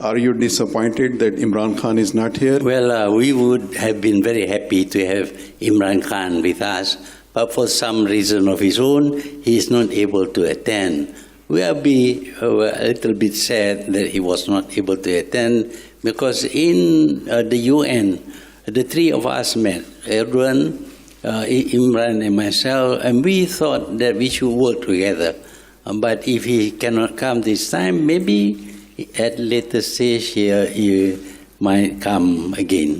Are you disappointed that Imran Khan is not here? Well, we would have been very happy to have Imran Khan with us, but for some reason of his own, he is not able to attend. We are a little bit sad that he was not able to attend, because in the UN, the three of us met, Erdogan, Imran and myself, and we thought that we should work together. But if he cannot come this time, maybe at later stage here he might come again.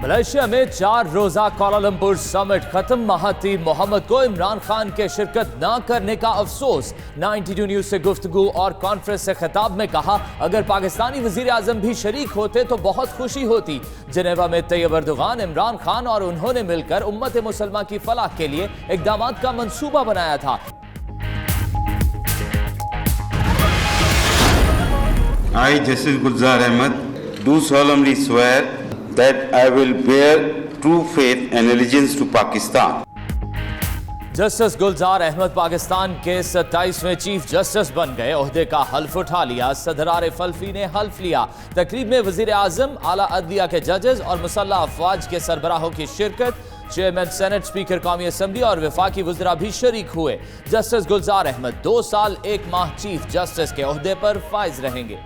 Malaysia में 4 रोजा Kuala Lumpur summit खत्म। Mahathir Mohamad को इमरान खान के शिरकत ना करने का अफसोस। 92 न्यूज से गुफ्तगू और कॉन्फ्रेंस से खिताब में कहा, अगर पाकिस्तानी वजीर आजम भी शरीक होते तो बहुत खुशी होती। जनेवा में तैयब अर्दोगान, इमरान खान और उन्होंने मिलकर उम्मत मुसलमान की फलाह के लिए इक़दामात का मंसूबा बनाया था। I, Justice Gulzar Ahmed, do solemnly swear that I will bear true faith and allegiance to Pakistan. Justice Gulzar Ahmed Pakistan के 27वें चीफ जस्टिस बन गए। ओहदे का हल्फ उठा लिया। सदर आरिफ अलवी ने हल्फ लिया। तकरीब में वजीर आजम, आला अदलिया के जजेस और मुसल्लह अफवाज के सरबराहों की शिरकत। चेयरमैन सेनेट, स्पीकर कौमी असम्बली और वफाकी वज़रा भी शरीक हुए। जस्टिस गुलजार अहमद 2 साल 1 माह चीफ जस्टिस के ओहदे पर फाइज रहेंगे।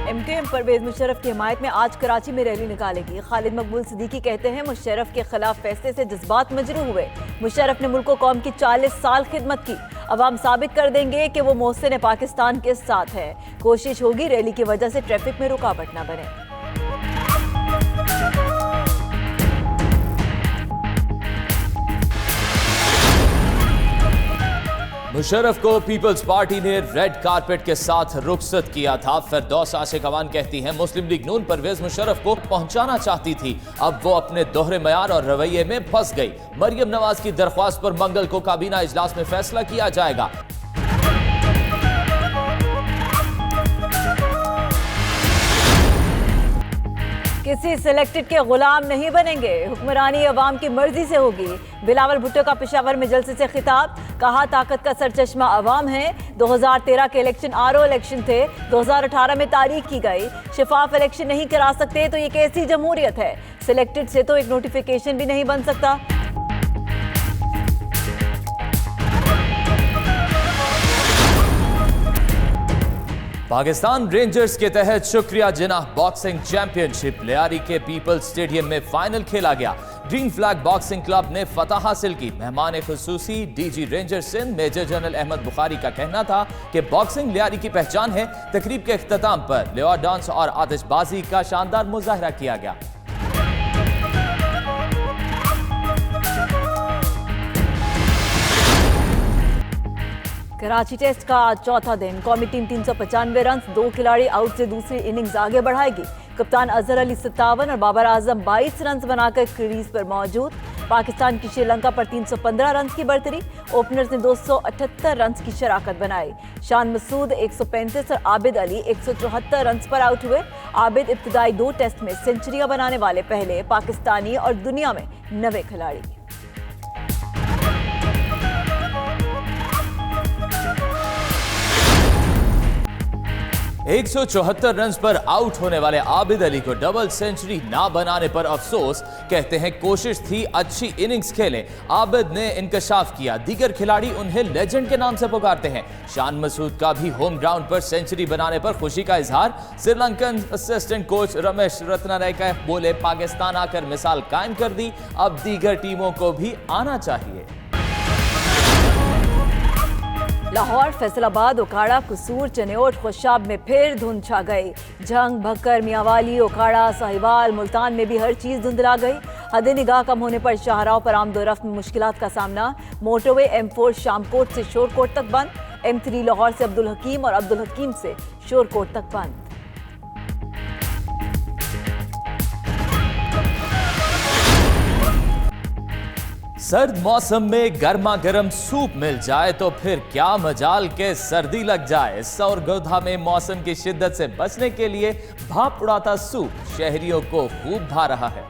एमकेएम परवेज मुशर्रफ की हिमायत में आज कराची में रैली निकालेगी। खालिद मकबूल सिद्दीकी कहते हैं, मुशर्रफ के खिलाफ फैसले से जज्बात मजरूह हुए। मुशर्रफ ने मुल्क कौम की 40 साल खिदमत की। अवाम साबित कर देंगे कि वो मोहसिन पाकिस्तान के साथ है। कोशिश होगी रैली की वजह से ट्रैफिक में रुकावट न बने। मुशर्रफ को पीपल्स पार्टी ने रेड कारपेट के साथ रुखसत किया था। फिरदौस आशिक अवान कहती हैं, मुस्लिम लीग नून परवेज मुशर्रफ को पहुंचाना चाहती थी, अब वो अपने दोहरे मयार और रवैये में फंस गई। मरियम नवाज की दरख्वास्त पर मंगल को काबीना इजलास में फैसला किया जाएगा। किसी सिलेक्टेड के गुलाम नहीं बनेंगे, हुक्मरानी अवाम की मर्जी से होगी। बिलावल भुट्टो का पेशावर में जलसे से खिताब, कहा ताकत का सरचश्मा अवाम है। 2013 के इलेक्शन आरओ इलेक्शन थे, 2018 में तारीख की गई। शफाफ इलेक्शन नहीं करा सकते तो ये कैसी जमहूरियत है? सिलेक्टेड से तो एक नोटिफिकेशन भी नहीं बन सकता। पाकिस्तान रेंजर्स के तहत शुक्रिया जिनाह बॉक्सिंग चैंपियनशिप लियारी के पीपल्स स्टेडियम में फाइनल खेला गया। ग्रीन फ्लैग बॉक्सिंग क्लब ने फतह हासिल की। मेहमान खुसूसी DG ranger Sindh major general Ahmed Bukhari का कहना था कि बॉक्सिंग लियारी की पहचान है। तकरीब के इख्तिताम पर लेवा डांस और आतिशबाजी का शानदार मुजाहरा किया गया। कराची टेस्ट का आज चौथा दिन। कौमी टीम 395 रन, 2 खिलाड़ी आउट से दूसरी इनिंग्स आगे बढ़ाएगी। कप्तान अजहर अली 57 और बाबर आजम 22 रन बनाकर क्रीज पर मौजूद। पाकिस्तान की श्रीलंका पर 315 रन की बढ़तरी। ओपनर्स ने 278 रन की शराकत बनाई। शान मसूद 135 और आबिद अली 174 रन पर आउट हुए। आबिद इब्तिदाई 2 टेस्ट में सेंचुरियां बनाने वाले पहले पाकिस्तानी और दुनिया में 9वें खिलाड़ी। एक 174 रन पर आउट होने वाले आबिद अली को डबल सेंचुरी ना बनाने पर अफसोस। कहते हैं कोशिश थी अच्छी इनिंग्स खेलें। आबिद ने इंकशाफ किया। दीगर खिलाड़ी उन्हें लेजेंड के नाम से पुकारते हैं। शान मसूद का भी होम ग्राउंड पर सेंचुरी बनाने पर खुशी का इजहार। श्रीलंकन असिस्टेंट कोच रमेश रत्नानायका बोले, पाकिस्तान आकर मिसाल कायम कर दी, अब दीगर टीमों को भी आना चाहिए। लाहौर, फैसलाबाद, ओकाड़ा, कसूर, चनेोट, खुशाब में फिर धुंध छा गई। झंग, भक्कर, मियांवाली, ओकाड़ा, साहिवाल, मुल्तान में भी हर चीज धुंधला गई। हद निगाह कम होने पर शाहराह पर आमदोरफ्त में मुश्किलात का सामना। मोटरवे M4 शामकोट से शोरकोट तक बंद। M3 लाहौर से अब्दुल हकीम और अब्दुल हकीम से शोरकोट तक बंद। सर्द मौसम में गर्मा गर्म सूप मिल जाए तो फिर क्या मजाल के सर्दी लग जाए। सौरगोधा में मौसम की शिद्दत से बचने के लिए भाप उड़ाता सूप शहरियों को खूब भा रहा है।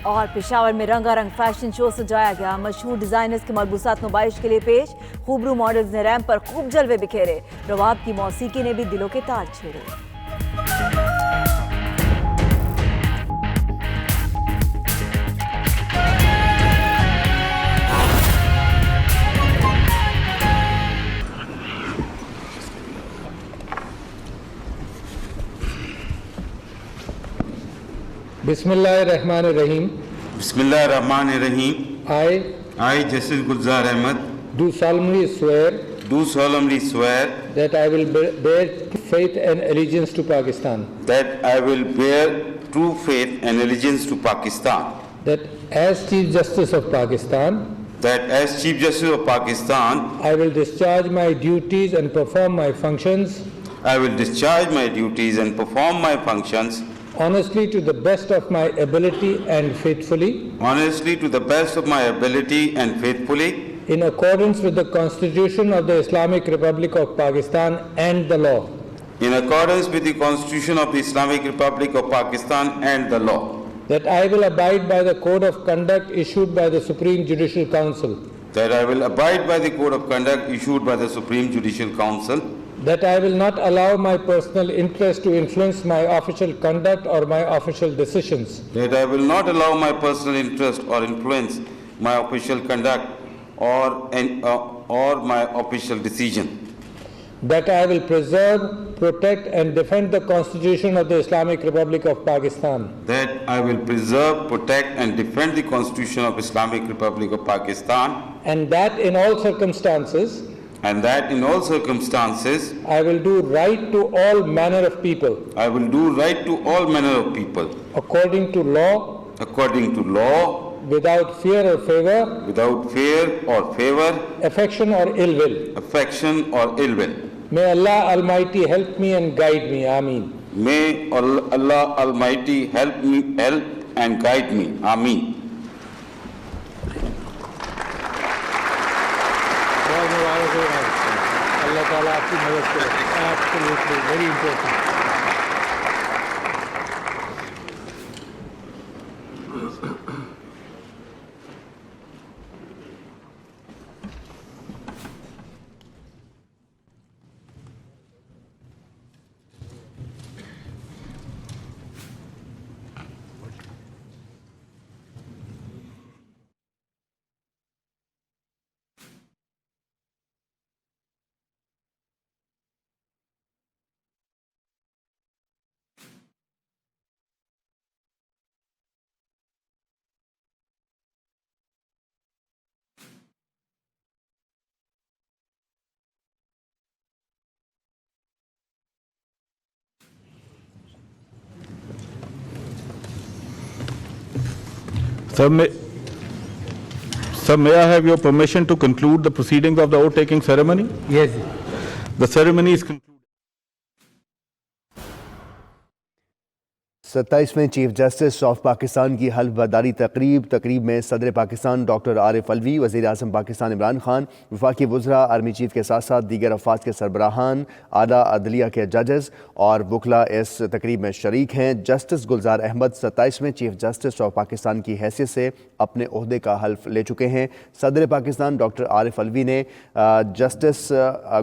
और पेशावर में रंगारंग फैशन शो सजाया गया। मशहूर डिजाइनर्स के मलबूसात नुमाइश के लिए पेश। खूबरू मॉडल्स ने रैंप पर खूब जलवे बिखेरे। रवाब की मौसीकी ने भी दिलों के तार छेड़े। Bismillahirrahmanirrahim. Bismillahirrahmanirrahim. I, Justice Gulzar Ahmed, Do solemnly swear that I will bear faith and allegiance to Pakistan. I will bear true faith and allegiance to Pakistan. That as Chief Justice of Pakistan, That as Chief Justice of Pakistan, I will discharge my duties and perform my functions I will discharge my duties and perform my functions honestly to the best of my ability and faithfully, honestly to the best of my ability and faithfully, in accordance with the Constitution of the Islamic Republic of Pakistan and the law. in accordance with the Constitution of the Islamic Republic of Pakistan and the law. That I will abide by the code of conduct issued by the Supreme Judicial Council. That I will abide by the code of conduct issued by the Supreme Judicial Council. That I will not allow my personal interest to influence my official conduct or my official decisions. That I will not allow my personal interest or influence my official conduct or my official decision. That I will preserve, protect and defend the Constitution of the Islamic Republic of Pakistan. That I will preserve, protect and defend the Constitution of Islamic Republic of Pakistan. And that in all circumstances, I will do right to all manner of people. I will do right to all manner of people. According to law, without fear or favor, affection or ill will. May Allah Almighty help me and guide me. Ameen. May Allah Almighty help and guide me. Ameen. Allah Ta'ala aapki madad kare. Absolutely, very important. Sir, may I have your permission to conclude the proceedings of the oath-taking ceremony? Yes. The ceremony is concluded. 27वें chief justice of Pakistan की हल्फबर्दारी तकरीब में सदर Pakistan doctor Arif Alvi, वज़ीर आज़म पाकिस्तान इमरान खान, वफाकी वज़रा, army chief के साथ साथ दीगर अफवाज के सरबराहान, आला अदलिया के जजेस और वकला इस तकरीब में शरीक हैं। जस्टिस गुलजार अहमद 27वें चीफ जस्टिस ऑफ पाकिस्तान की हैसियत से अपने ओहदे का हल्फ ले चुके हैं। सदर पाकिस्तान डॉक्टर आरिफ अलवी ने जस्टिस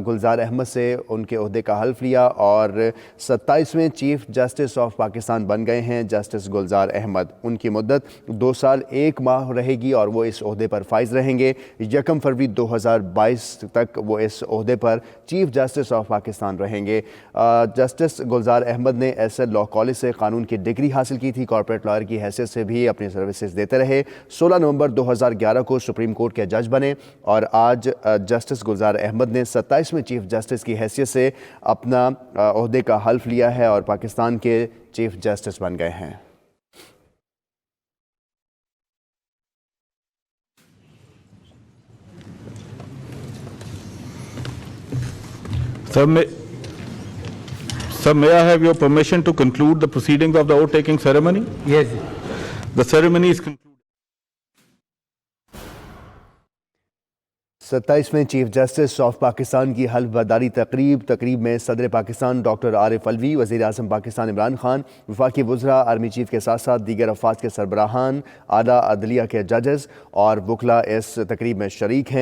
गुलजार अहमद से उनके ओहदे का हल्फ लिया और 27वें चीफ जस्टिस ऑफ पाकिस्तान बन गए हैं जस्टिस गुलजार अहमद। उनकी मुद्दत 2 साल 1 माह रहेगी और वो इस ओहदे पर फाइज रहेंगे। 1 फरवरी 2022 तक वो इस ओहदे पर चीफ जस्टिस ऑफ पाकिस्तान रहेंगे। जस्टिस गुलजार अहमद ने एसएल लॉ कॉलेज से कानून की डिग्री हासिल की थी। कॉर्पोरेट लॉयर की हैसियत से भी अपनी सर्विसेज देते रहे। 16 नवंबर 2011 को सुप्रीम कोर्ट के जज बने और आज जस्टिस गुलजार अहमद ने 27वें चीफ जस्टिस की हैसियत से अपना ओहदे का हल्फ लिया है और पाकिस्तान के चीफ जस्टिस बन गए हैं। Sir, may I have your permission to conclude the proceedings of the oath-taking ceremony? Yes. The ceremony is concluded. 27वें चीफ जस्टिस ऑफ पाकिस्तान की हल्फबर्दारी तकरीब में सदर पाकिस्तान डॉक्टर आरिफ अलवी, वज़ीर आज़म पाकिस्तान इमरान खान, वफाकी वज़रा, आर्मी चीफ के साथ साथ दीगर अफवाज के सरबराहान, आला अदलिया के जजेस और वकला इस तकरीब में शरीक हैं।